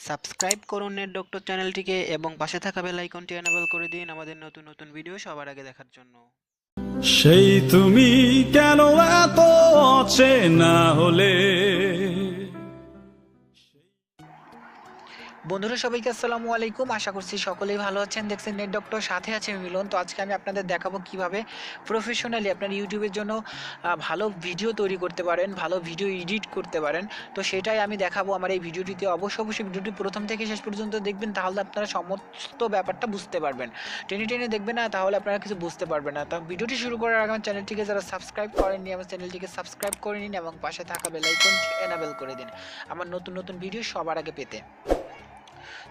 Subscribe করুন net doctor চ্যানেলটিকে এবং পাশে থাকা বেল আইকনটি এনেবল করে দিন আমাদের নতুন নতুন ভিডিও সবার আগে দেখার জন্য। সেই তুমি কেন এত অচেনা হলে। বন্ধুরা সবাইকে আসসালামু আলাইকুম। আশা করছি সকলেই ভালো আছেন। দেখছেন নেট ডক্টর, সাথে আছে মিলন। তো আজকে আমি আপনাদের দেখাবো কিভাবে প্রফেশনালি আপনার ইউটিউবের জন্য ভালো ভিডিও তৈরি করতে পারেন, ভালো ভিডিও এডিট করতে পারেন। তো সেটাই আমি দেখাবো আমার এই ভিডিওটিতে। অবশ্যই ভিডিওটি প্রথম থেকে শেষ পর্যন্ত দেখবেন, তাহলে আপনারা সমস্ত ব্যাপারটা বুঝতে পারবেন। টেনে টেনে দেখবেন না, তাহলে আপনারা কিছু বুঝতে পারবেন না। তো ভিডিওটি শুরু করার আগে আমার চ্যানেলটিকে যারা সাবস্ক্রাইব করেননি, আমার চ্যানেলটিকে সাবস্ক্রাইব করে নিন এবং পাশে থাকা বেল আইকনটি এনেবল করে দিন আমার নতুন নতুন ভিডিও সবার আগে পেতে।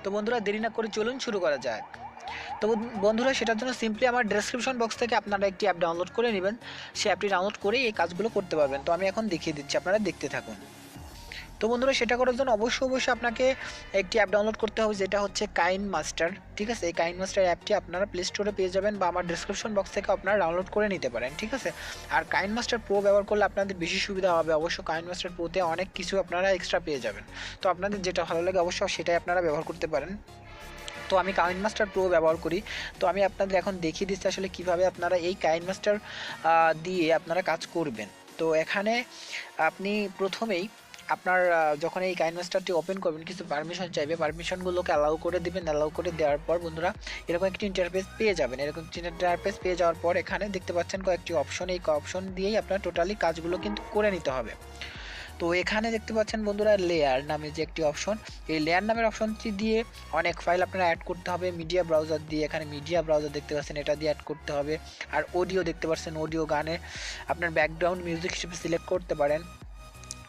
তো বন্ধুরা দেরি না করে চলুন শুরু করা যাক। তো বন্ধুরা সেটার জন্য সিম্পলি আমার ডেসক্রিপশন বক্স থেকে আপনারা একটি অ্যাপ ডাউনলোড করে নেবেন। সেই অ্যাপটি ডাউনলোড করে এই কাজগুলো করতে পারবেন। তো আমি এখন দেখিয়ে দিচ্ছি, আপনারা দেখতে থাকুন। তো বন্ধুরা সেটা করার জন্য অবশ্যই আপনাকে একটি অ্যাপ ডাউনলোড করতে হবে, যেটা হচ্ছে কাইন মাস্টার। ঠিক আছে, এই কাইন মাস্টার অ্যাপটি আপনারা প্লে স্টোরে পেয়ে যাবেন বা আমার ডেসক্রিপশন বক্স থেকে আপনারা ডাউনলোড করে নিতে পারেন। ঠিক আছে, আর কাইন মাস্টার প্রো ব্যবহার করলে আপনাদের বেশি সুবিধা হবে। অবশ্য কাইন মাস্টার প্রোতে অনেক কিছু আপনারা এক্সট্রা পেয়ে যাবেন। তো আপনাদের যেটা ভালো লাগে অবশ্যই সেটাই আপনারা ব্যবহার করতে পারেন। তো আমি কাইন মাস্টার প্রো ব্যবহার করি। তো আমি আপনাদের এখন দেখিয়ে দিচ্ছি আসলে কিভাবে আপনারা এই কাইন মাস্টার দিয়ে আপনারা কাজ করবেন। তো এখানে আপনি প্রথমেই আপনার যখন এই কাইন মাস্টারটি ওপেন করবেন, কিছু পারমিশন চাইবে, পারমিশনগুলোকে অ্যালাউ করে দিবেন। অ্যালাউ করে দেওয়ার পর বন্ধুরা এরকম একটি ইন্টারফেস পেয়ে যাবেন। এরকম ইন্টারফেস পেয়ে যাওয়ার পর এখানে দেখতে পাচ্ছেন কয়েকটি অপশন, এই অপশন দিয়েই আপনার টোটালি কাজগুলো কিন্তু করে নিতে হবে। তো এখানে দেখতে পাচ্ছেন বন্ধুরা লেয়ার নামে যে একটি অপশন, এই লেয়ার নামের অপশনটি দিয়ে অনেক ফাইল আপনারা অ্যাড করতে হবে। মিডিয়া ব্রাউজার দিয়ে, এখানে মিডিয়া ব্রাউজার দেখতে পাচ্ছেন, এটা দিয়ে অ্যাড করতে হবে। আর অডিও দেখতে পাচ্ছেন, অডিও গানে আপনার ব্যাকগ্রাউন্ড মিউজিক হিসেবে সিলেক্ট করতে পারেন।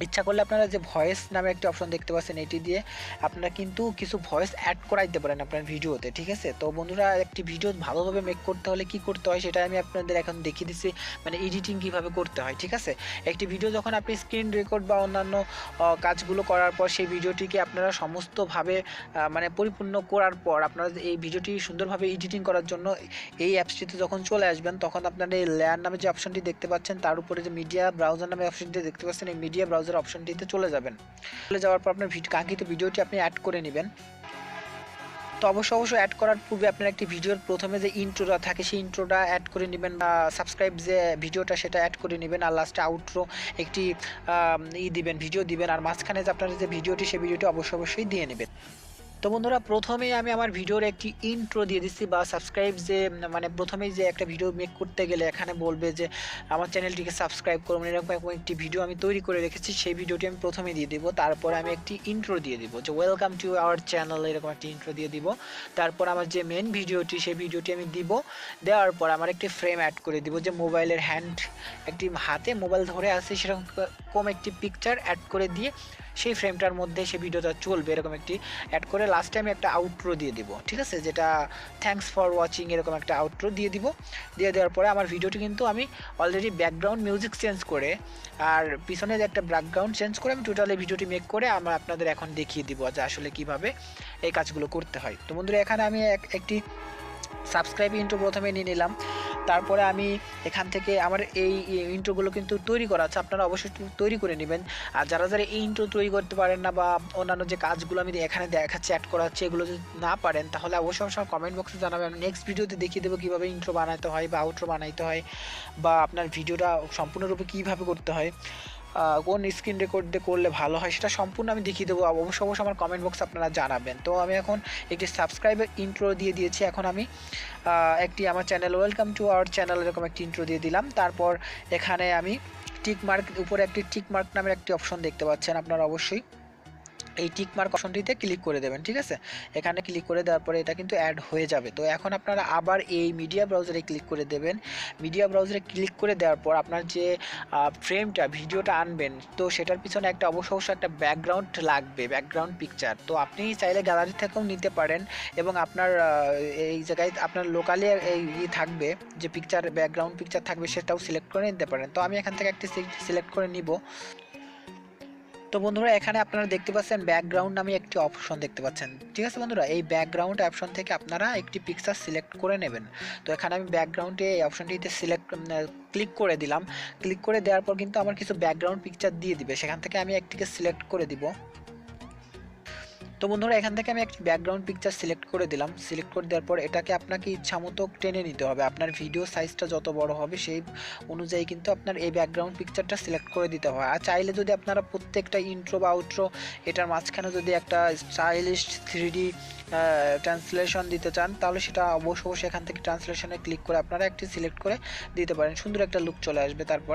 ইচ্ছা করলে আপনারা যে ভয়েস নামে একটি অপশন দেখতে পাচ্ছেন, এটি দিয়ে আপনারা কিন্তু কিছু ভয়েস অ্যাড করাইতে পারেন আপনার ভিডিওতে। ঠিক আছে, তো বন্ধুরা একটি ভিডিও ভালোভাবে মেক করতে হলে কি করতে হয় সেটা আমি আপনাদের এখন দেখিয়ে দিচ্ছি, মানে এডিটিং কিভাবে করতে হয়। ঠিক আছে, একটি ভিডিও যখন আপনি স্ক্রিন রেকর্ড বা অন্যান্য কাজগুলো করার পর সেই ভিডিওটিকে আপনারা সমস্তভাবে মানে পরিপূর্ণ করার পর আপনারা এই ভিডিওটি সুন্দরভাবে এডিটিং করার জন্য এই অ্যাপসটিতে যখন চলে আসবেন, তখন আপনারা এই লেয়ার নামে যে অপশনটি দেখতে পাচ্ছেন, তার উপরে যে মিডিয়া ব্রাউজার নামে অপশনটি দেখতে পাচ্ছেন, এই মিডিয়া ব্রাউজার অপশনটিতে চলে যাবেন। চলে যাওয়ার পর আপনার কাঙ্ক্ষিত ভিডিওটি আপনি অ্যাড করে নেবেন। তো অবশ্যই অ্যাড করার পূর্বে আপনার একটি ভিডিওর প্রথমে যে ইন্ট্রোটা থাকে সেই ইন্ট্রোটা অ্যাড করে নেবেন, বা সাবস্ক্রাইব যে ভিডিওটা সেটা অ্যাড করে নেবেন। আর লাস্টে আউটরো একটি দিবেন, ভিডিও দিবেন। আর মাঝখানে যে আপনার যে ভিডিওটি সেই ভিডিওটি অবশ্যই দিয়ে নেবেন। তো বন্ধুরা প্রথমেই আমি আমার ভিডিওর একটি ইন্ট্রো দিয়ে দিচ্ছি, বা সাবস্ক্রাইব যে মানে প্রথমেই যে একটা ভিডিও মেক করতে গেলে এখানে বলবে যে আমার চ্যানেলটিকে সাবস্ক্রাইব করুন, এরকম একটি ভিডিও আমি তৈরি করে রেখেছি, সেই ভিডিওটি আমি প্রথমে দিয়ে দিব। তারপরে আমি একটি ইন্ট্রো দিয়ে দিব যে ওয়েলকাম টু আওয়ার চ্যানেল, এরকম একটি ইন্ট্রো দিয়ে দিব। তারপর আমার যে মেন ভিডিওটি সেই ভিডিওটি আমি দিব। দেওয়ার পর আমার একটি ফ্রেম অ্যাড করে দিব, যে মোবাইলের হ্যান্ড একটি হাতে মোবাইল ধরে আছে সেরকম একটি পিকচার অ্যাড করে দিয়ে সেই ফ্রেমটার মধ্যে সেই ভিডিওটা চলবে, এরকম একটি অ্যাড করে লাস্টে আমি একটা আউটরো দিয়ে দিব। ঠিক আছে, যেটা থ্যাঙ্কস ফর ওয়াচিং, এরকম একটা আউটরো দিয়ে দিব। দিয়ে দেওয়ার পরে আমার ভিডিওটি কিন্তু আমি অলরেডি ব্যাকগ্রাউন্ড মিউজিক চেঞ্জ করে আর পিছনে যে একটা ব্যাকগ্রাউন্ড চেঞ্জ করে আমি টোটালি ভিডিওটি মেক করে আমরা আপনাদের এখন দেখিয়ে দিব যে আসলে কিভাবে এই কাজগুলো করতে হয়। তো বন্ধুরা এখানে আমি একটি সাবস্ক্রাইব ইন্ট্রো প্রথমে নিয়ে নিলাম। তারপরে আমি এখান থেকে আমার এই ইন্ট্রোগুলো কিন্তু তৈরি করা আছে, আপনারা অবশ্যই তৈরি করে নেবেন। আর যারা এই ইন্ট্রো তৈরি করতে পারেন না, বা অন্যান্য যে কাজগুলো আমি এখানে দেখাচ্ছি অ্যাড করা হচ্ছে, এগুলো যদি না পারেন তাহলে অবশ্যই কমেন্ট বক্সে জানাবেন। আমি নেক্সট ভিডিওতে দেখিয়ে দেবো কীভাবে ইন্ট্রো বানাতে হয় বা আউট্রো বানাইতে হয়, বা আপনার ভিডিওটা সম্পূর্ণরূপে কীভাবে করতে হয়, কোন স্ক্রিন রেকর্ড দিয়ে করলে ভালো হয় সেটা সম্পূর্ণ আমি দেখিয়ে দেবো। অবশ্যই আমার কমেন্ট বক্সে আপনারা জানাবেন। তো আমি এখন একটি সাবস্ক্রাইবের ইন্ট্রো দিয়ে দিয়েছি। এখন আমি একটি আমার channel welcome to our channel এরকম একটি ইন্ট্রো দিয়ে দিলাম। তারপর এখানে আমি টিক মার্ক, উপরে একটি টিক মার্ক নামের একটি অপশন দেখতে পাচ্ছেন, আপনারা অবশ্যই এই টিক মার্ক অপশনটিতে ক্লিক করে দেবেন। ঠিক আছে, এখানে ক্লিক করে দেওয়ার পরে এটা কিন্তু অ্যাড হয়ে যাবে। তো এখন আপনারা আবার এই মিডিয়া ব্রাউজারে ক্লিক করে দেবেন। মিডিয়া ব্রাউজারে ক্লিক করে দেওয়ার পর আপনার যে ফ্রেমটা ভিডিওটা আনবেন, তো সেটার পিছনে একটা অবশ্যই একটা ব্যাকগ্রাউন্ড লাগবে, ব্যাকগ্রাউন্ড পিকচার। তো আপনি চাইলে গ্যালারি থেকেও নিতে পারেন, এবং আপনার এই জায়গায় আপনার লোকালি এই থাকবে যে পিকচার, ব্যাকগ্রাউন্ড পিকচার থাকবে, সেটাও সিলেক্ট করে নিতে পারেন। তো আমি এখান থেকে একটি সিলেক্ট করে নিব। তো বন্ধুরা এখানে আপনারা দেখতে পাচ্ছেন ব্যাকগ্রাউন্ড নামে একটি অপশন দেখতে পাচ্ছেন। ঠিক আছে বন্ধুরা, এই ব্যাকগ্রাউন্ড অপশন থেকে আপনারা একটি পিকচার সিলেক্ট করে নেবেন। তো এখানে আমি ব্যাকগ্রাউন্ডে এই অপশনটিতে ক্লিক করে দিলাম। ক্লিক করে দেওয়ার পর কিন্তু আমার কিছু ব্যাকগ্রাউন্ড পিকচার দিয়ে দিবে, সেখান থেকে আমি একটিকে সিলেক্ট করে দিব। তো তো বন্ধুরা এখান থেকে আমি একটি ব্যাকগ্রাউন্ড পিকচার সিলেক্ট করে দিলাম। সিলেক্ট করে দেওয়ার পর এটাকে আপনাকে ইচ্ছা মতো টেনে নিতে হবে। আপনার ভিডিও সাইজটা যত বড় হবে সেই অনুযায়ী কিন্তু আপনার এই ব্যাকগ্রাউন্ড পিকচারটা সিলেক্ট করে দিতে হয়। আর চাইলে যদি আপনারা প্রত্যেকটা ইন্ট্রো বা আউট্রো এটার মাঝখানে যদি একটা স্টাইলিশ 3D ট্রান্সলেশন দিতে চান তাহলে সেটা অবশ্যই এখান থেকে ট্রান্সলেশনে ক্লিক করে আপনারা একটি সিলেক্ট করে দিতে পারেন, সুন্দর একটা লুক চলে আসবে। তারপর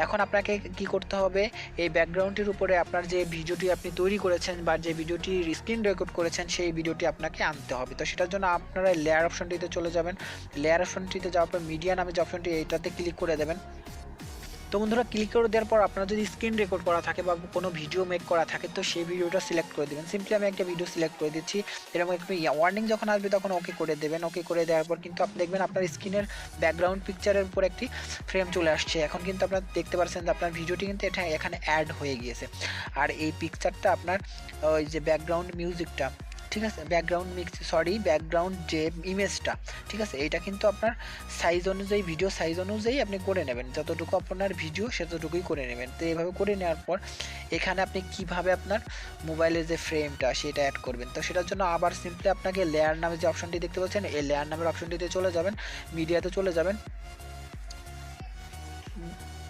এখন আপনাকে কি করতে হবে, এই ব্যাকগ্রাউন্ডটির উপরে আপনার যে ভিডিওটি আপনি তৈরি করেছেন বা যে ভিডিওটির স্ক্রিন রেকর্ড করেছেন সেই ভিডিওটি আপনাকে আনতে হবে। তো সেটার জন্য আপনারা লেয়ার অপশনটিতে চলে যাবেন। লেয়ার অপশনটিতে যাওয়ার পর মিডিয়া নামে যে অপশনটি এইটাতে ক্লিক করে দেবেন। তো বন্ধুরা ক্লিক করে দেওয়ার পর আপনার যদি স্ক্রিন রেকর্ড করা থাকে বা কোনো ভিডিও মেক করা থাকে তো সেই ভিডিওটা সিলেক্ট করে দেবেন। সিম্পলি আমি একটা ভিডিও সিলেক্ট করে দিচ্ছি, এরকম একটু ওয়ার্নিং যখন আসবে তখন ওকে করে দেবেন। ওকে করে দেওয়ার পর কিন্তু আপনি দেখবেন আপনার স্ক্রিনের ব্যাকগ্রাউন্ড পিকচারের উপর একটি ফ্রেম চলে আসছে। এখন কিন্তু আপনারা দেখতে পাচ্ছেন যে আপনার ভিডিওটি কিন্তু এখানে অ্যাড হয়ে গিয়েছে। আর এই পিকচারটা আপনার ওই যে ব্যাকগ্রাউন্ড মিউজিকটা, ঠিক আছে, ব্যাকগ্রাউন্ড যে ইমেজটা, ঠিক আছে, এইটা কিন্তু আপনার সাইজ অনুযায়ী ভিডিও সাইজ অনুযায়ী আপনি করে নেবেন। যতটুকু আপনার ভিডিও সেতটুকুই করে নেবেন। তো এইভাবে করে নেওয়ার পর এখানে আপনি কিভাবে আপনার মোবাইলের যে ফ্রেমটা সেটা অ্যাড করবেন। তো সেটার জন্য আবার সিম্পলি আপনাকে লেয়ার নামে যে অপশনটি দেখতে পাচ্ছেন এই লেয়ার নামের অপশনটিতে চলে যাবেন, মিডিয়াতে চলে যাবেন।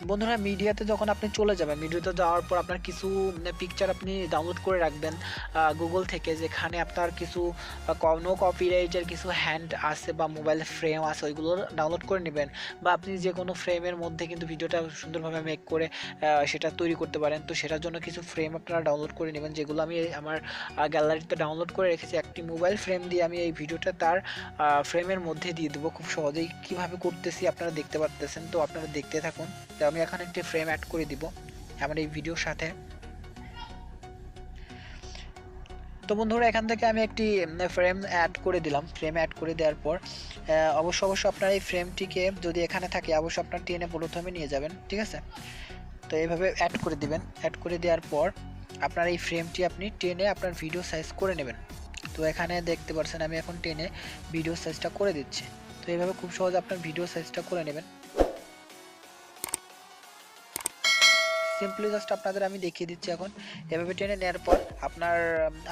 বন্ধুরা মিডিয়াতে যখন আপনি চলে যাবেন, মিডিয়াতে যাওয়ার পর আপনার কিছু পিকচার আপনি ডাউনলোড করে রাখবেন গুগল থেকে, যেখানে আপনার কিছু নো কপিরাইটের কিছু হ্যান্ড আছে বা মোবাইলের ফ্রেম আছে ওইগুলো ডাউনলোড করে নেবেন। বা আপনি যে কোনো ফ্রেমের মধ্যে কিন্তু ভিডিওটা সুন্দরভাবে মেক করে সেটা তৈরি করতে পারেন। তো সেটার জন্য কিছু ফ্রেম আপনারা ডাউনলোড করে নেবেন, যেগুলো আমি আমার গ্যালারিতে ডাউনলোড করে রেখেছি। একটি মোবাইল ফ্রেম দিয়ে আমি এই ভিডিওটা তার ফ্রেমের মধ্যে দিয়ে দেবো খুব সহজেই। কীভাবে করতেছি আপনারা দেখতে পারতেছেন, তো আপনারা দেখতে থাকুন। তো আমি এখন একটি ফ্রেম অ্যাড করে দিব আমার এই ভিডিওর সাথে। তো বন্ধুরা এখান থেকে আমি একটি ফ্রেম অ্যাড করে দিলাম। ফ্রেম অ্যাড করে দেওয়ার পর অবশ্যই আপনার এই ফ্রেমটিকে যদি এখানে থাকে অবশ্যই আপনার টেনে প্রথমে নিয়ে যাবেন, ঠিক আছে। তো এইভাবে অ্যাড করে দিবেন। অ্যাড করে দেওয়ার পর আপনার এই ফ্রেমটি আপনি টেনে আপনার ভিডিও সাইজ করে নেবেন। তো এখানে দেখতে পাচ্ছেন আমি এখন টেনে ভিডিও সাইজটা করে দিচ্ছি। তো এইভাবে খুব সহজে আপনার ভিডিও সাইজটা করে নেবেন। সিম্পলি জাস্ট আপনাদের আমি দেখিয়ে দিচ্ছি। এখন এভাবে টেনে নেওয়ার পর আপনার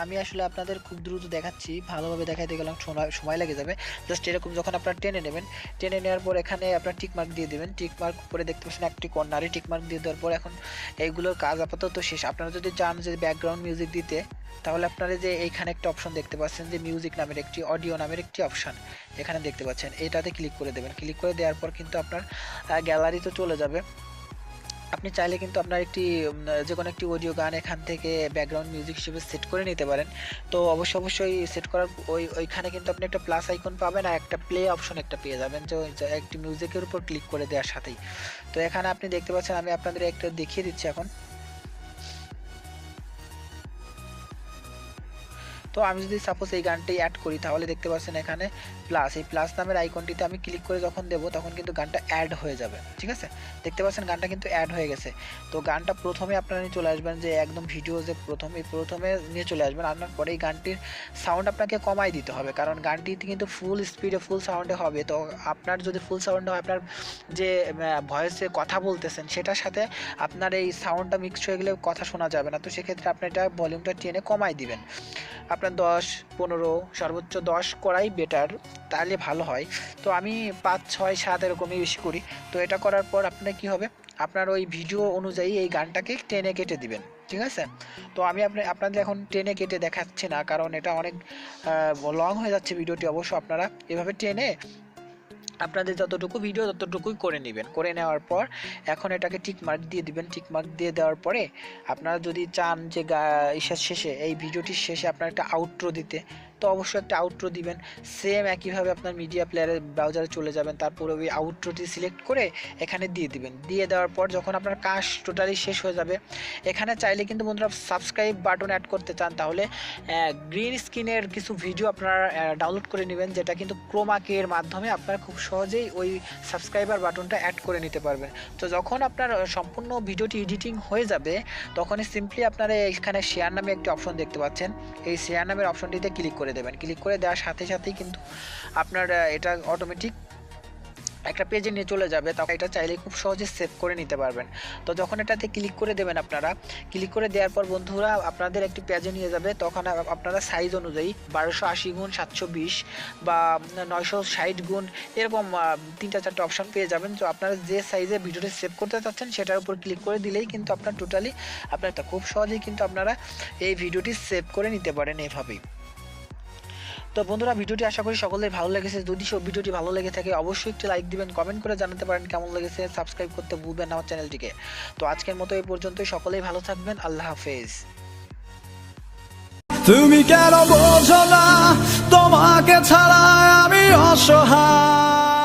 আমি আসলে আপনাদের খুব দ্রুত দেখাচ্ছি, ভালোভাবে দেখাইতে গেলাম সময় লেগে যাবে। জাস্ট এরকম যখন আপনার টেনে নেবেন, টেনে নেওয়ার পর এখানে আপনার টিক মার্ক দিয়ে দেবেন। টিক মার্ক করে দেখতে পাচ্ছেন একটি কর্নারে টিক মার্ক দিয়ে দেওয়ার পর এখন এইগুলোর কাজ আপাতত শেষ। আপনারা যদি চান যে ব্যাকগ্রাউন্ড মিউজিক দিতে তাহলে আপনারা যে এইখানে একটা অপশন দেখতে পাচ্ছেন যে মিউজিক নামের একটি অডিও নামের একটি অপশন এখানে দেখতে পাচ্ছেন, এটাতে ক্লিক করে দেবেন। ক্লিক করে দেওয়ার পর কিন্তু আপনার গ্যালারিতে চলে যাবে। আপনি চাইলে কিন্তু আপনার একটি যে কোনো একটি অডিও গান এখান থেকে ব্যাকগ্রাউন্ড মিউজিক হিসেবে সেট করে নিতে পারেন। তো অবশ্যই সেট করার ওইখানে কিন্তু আপনি একটা প্লাস আইকন পাবেন আর একটা প্লে অপশন একটা পেয়ে যাবেন, যে একটি মিউজিকের উপর ক্লিক করে দেওয়ার সাথেই। তো এখানে আপনি দেখতে পাচ্ছেন আমি আপনাদের একটা দেখিয়ে দিচ্ছি এখন। তো আমি যদি সাপোজ এই গানটি অ্যাড করি তাহলে দেখতে পাচ্ছেন এখানে এই প্লাস নামের আইকনটিতে আমি ক্লিক করে যখন দেবো তখন কিন্তু গানটা অ্যাড হয়ে যাবে, ঠিক আছে। দেখতে পাচ্ছেন গানটা কিন্তু অ্যাড হয়ে গেছে। তো গানটা প্রথমে আপনারা নিয়ে চলে আসবেন, যে একদম ভিডিও যে প্রথমে নিয়ে চলে আসবেন। আনার পরে এই গানটির সাউন্ড আপনাকে কমাই দিতে হবে, কারণ গানটি কিন্তু ফুল স্পিডে ফুল সাউন্ডে হবে। তো আপনার যদি ফুল সাউন্ডে হয়, আপনার যে ভয়েসে কথা বলতেছেন সেটার সাথে আপনার এই সাউন্ডটা মিক্সড হয়ে গেলে কথা শোনা যাবে না। তো সেক্ষেত্রে আপনি এটা ভলিউমটা টেনে কমাই দিবেন। আপনার 10, 15, সর্বোচ্চ 10 করাই বেটার, তাহলে ভালো হয়। তো আমি 5, 6, 7 এরকমই বেশি করি। তো এটা করার পর আপনার কি হবে, আপনার ওই ভিডিও অনুযায়ী এই গানটাকে টেনে কেটে দিবেন, ঠিক আছে। তো আমি আপনাদের এখন টেনে কেটে দেখাচ্ছি না, কারণ এটা অনেক লং হয়ে যাচ্ছে ভিডিওটি। অবশ্য আপনারা এভাবে টেনে আপনাদের যতটুকু ভিডিও ততটুকুই করে নেবেন। করে নেওয়ার পর এখন এটাকে টিক মার্ক দিয়ে দিবেন। টিক মার্ক দিয়ে দেওয়ার পরে আপনারা যদি চান যে শেষে এই ভিডিওটির শেষে আপনার একটা আউটরো দিতে, তো অবশ্যই একটা আউটরো দিবেন। সেম একইভাবে আপনার মিডিয়া প্লেয়ারের ব্রাউজারে চলে যাবেন, তারপরে ওই আউটরোটি সিলেক্ট করে এখানে দিয়ে দিবেন। দিয়ে দেওয়ার পর যখন আপনার কাজ টোটালি শেষ হয়ে যাবে, এখানে চাইলে কিন্তু বন্ধুরা সাবস্ক্রাইব বাটন অ্যাড করতে চান তাহলে গ্রিন স্ক্রিনের কিছু ভিডিও আপনারা ডাউনলোড করে নেবেন, যেটা কিন্তু ক্রোমাকের মাধ্যমে আপনারা খুব সহজেই ওই সাবস্ক্রাইবার বাটনটা অ্যাড করে নিতে পারবেন। তো যখন আপনার সম্পূর্ণ ভিডিওটি এডিটিং হয়ে যাবে তখনই সিম্পলি আপনারা এখানে শেয়ার নামে একটি অপশন দেখতে পাচ্ছেন, এই শেয়ার নামের অপশনটিতে ক্লিক করে দেবেন। ক্লিক করে দেওয়ার সাথে সাথেই কিন্তু আপনার এটা অটোমেটিক একটা পেজে নিয়ে চলে যাবে, তখন এটা চাইলে খুব সহজে সেভ করে নিতে পারবেন। তো যখন এটাতে ক্লিক করে দেবেন, আপনারা ক্লিক করে দেওয়ার পর বন্ধুরা আপনাদের একটি পেজে নিয়ে যাবে। তখন আপনারা সাইজ অনুযায়ী 1280 গুণ 720 বা 960 গুণ এরকম 3-4টা অপশন পেয়ে যাবেন। তো আপনারা যে সাইজে ভিডিওটি সেভ করতে চাচ্ছেন সেটার উপর ক্লিক করে দিলেই কিন্তু আপনার টোটালি আপনার খুব সহজেই কিন্তু আপনারা এই ভিডিওটি সেভ করে নিতে পারেন এভাবেই। তো বন্ধুরা, ভিডিওটি আশা করি সকলের ভালো লেগেছে। যদি সব ভিডিওটি ভালো লেগে থাকে অবশ্যই একটি লাইক দিবেন, কমেন্ট করে জানাতে পারেন কেমন লেগেছে, সাবস্ক্রাইব করতে ভুলবেন না আমার চ্যানেলটিকে। তো আজকের মতো এই পর্যন্তই, সকলেই ভালো থাকবেন, আল্লাহ হাফেজ। তুমি কেন বোঝো না তোমাকে ছাড়া আমি অসহায়।